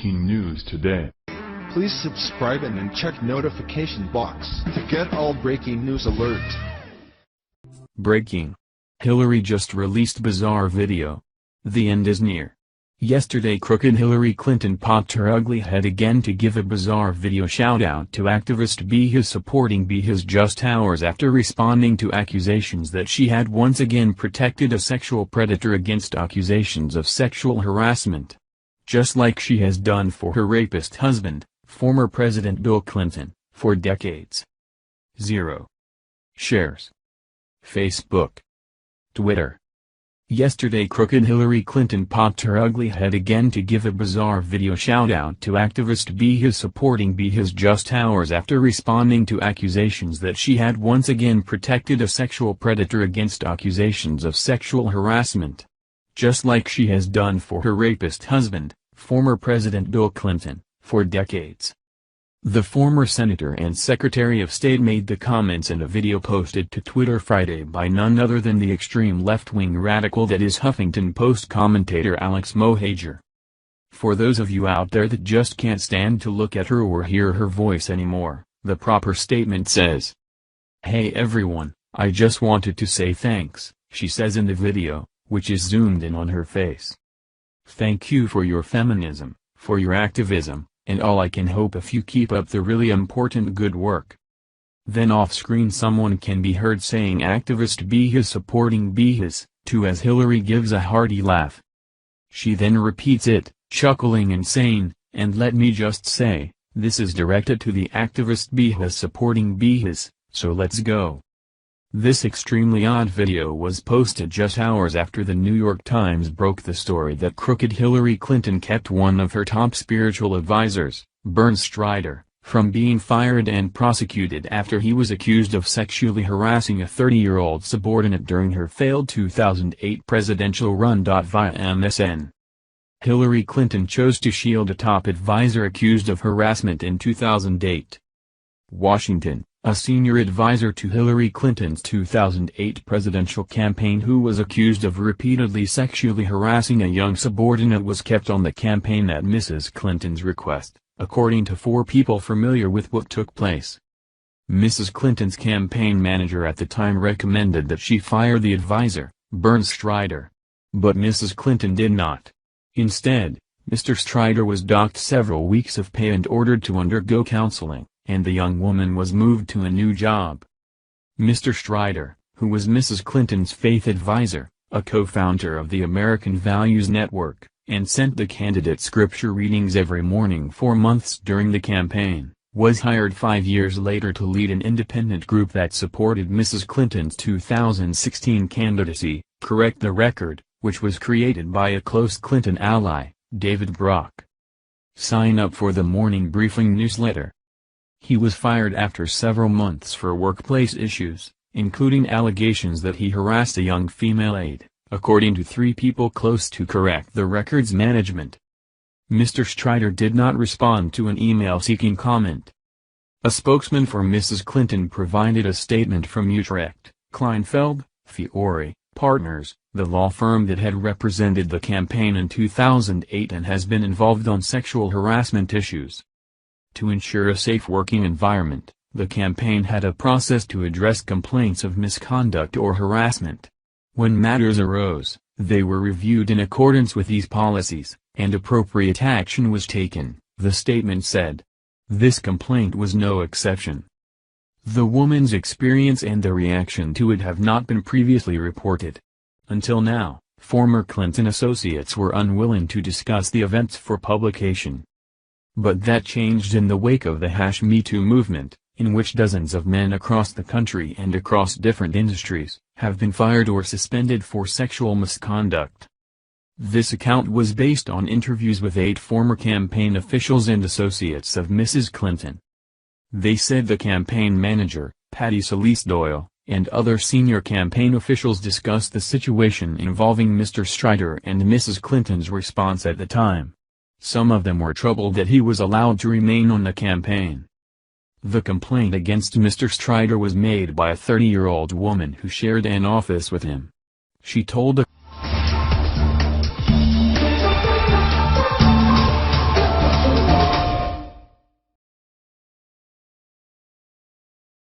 breaking news today. Please subscribe and then check notification box to get all breaking news alerts. Breaking. Hillary just released bizarre video. The end is near. Yesterday crooked Hillary Clinton popped her ugly head again to give a bizarre video shout-out to activist Beehis supporting Beehis just hours after responding to accusations that she had once again protected a sexual predator against accusations of sexual harassment. Just like she has done for her rapist husband, former President Bill Clinton, for decades. 0 shares. Facebook. Twitter. Yesterday crooked Hillary Clinton popped her ugly head again to give a bizarre video shout-out to activist Beehis supporting Beehis just hours after responding to accusations that she had once again protected a sexual predator against accusations of sexual harassment. Just like she has done for her rapist husband, former President Bill Clinton, for decades. The former Senator and Secretary of State made the comments in a video posted to Twitter Friday by none other than the extreme left-wing radical that is Huffington Post commentator Alex Mohajer. For those of you out there that just can't stand to look at her or hear her voice anymore, the proper statement says, "Hey everyone, I just wanted to say thanks," she says in the video, which is zoomed in on her face. "Thank you for your feminism, for your activism, and all I can hope if you keep up the really important good work." Then off-screen someone can be heard saying activist Beehis supporting Beehis, too, as Hillary gives a hearty laugh. She then repeats it, chuckling and saying, "And let me just say, this is directed to the activist Beehis supporting Beehis, so let's go." This extremely odd video was posted just hours after the New York Times broke the story that crooked Hillary Clinton kept one of her top spiritual advisors, Bernie Strider, from being fired and prosecuted after he was accused of sexually harassing a 30-year-old subordinate during her failed 2008 presidential run. Via MSN. Hillary Clinton chose to shield a top advisor accused of harassment in 2008. Washington. A senior advisor to Hillary Clinton's 2008 presidential campaign who was accused of repeatedly sexually harassing a young subordinate was kept on the campaign at Mrs. Clinton's request, according to 4 people familiar with what took place. Mrs. Clinton's campaign manager at the time recommended that she fire the advisor, Bernie Strider. But Mrs. Clinton did not. Instead, Mr. Strider was docked several weeks of pay and ordered to undergo counseling, and the young woman was moved to a new job. Mr. Strider, who was Mrs. Clinton's faith advisor, a co-founder of the American Values Network, and sent the candidate scripture readings every morning for months during the campaign, was hired 5 years later to lead an independent group that supported Mrs. Clinton's 2016 candidacy, Correct the Record, which was created by a close Clinton ally, David Brock. Sign up for the Morning Briefing newsletter. He was fired after several months for workplace issues, including allegations that he harassed a young female aide, according to 3 people close to Correct the Record's management. Mr. Strider did not respond to an email seeking comment. A spokesman for Mrs. Clinton provided a statement from Utrecht, Kleinfeld, Fiore, Partners, the law firm that had represented the campaign in 2008 and has been involved on sexual harassment issues. To ensure a safe working environment, the campaign had a process to address complaints of misconduct or harassment. When matters arose, they were reviewed in accordance with these policies, and appropriate action was taken, the statement said. This complaint was no exception. The woman's experience and the reaction to it have not been previously reported. Until now, former Clinton associates were unwilling to discuss the events for publication. But that changed in the wake of the #MeToo movement, in which dozens of men across the country and across different industries have been fired or suspended for sexual misconduct. This account was based on interviews with 8 former campaign officials and associates of Mrs. Clinton. They said the campaign manager, Patty Celeste Doyle, and other senior campaign officials discussed the situation involving Mr. Strider and Mrs. Clinton's response at the time. Some of them were troubled that he was allowed to remain on the campaign. The complaint against Mr. Strider was made by a 30-year-old woman who shared an office with him. She told a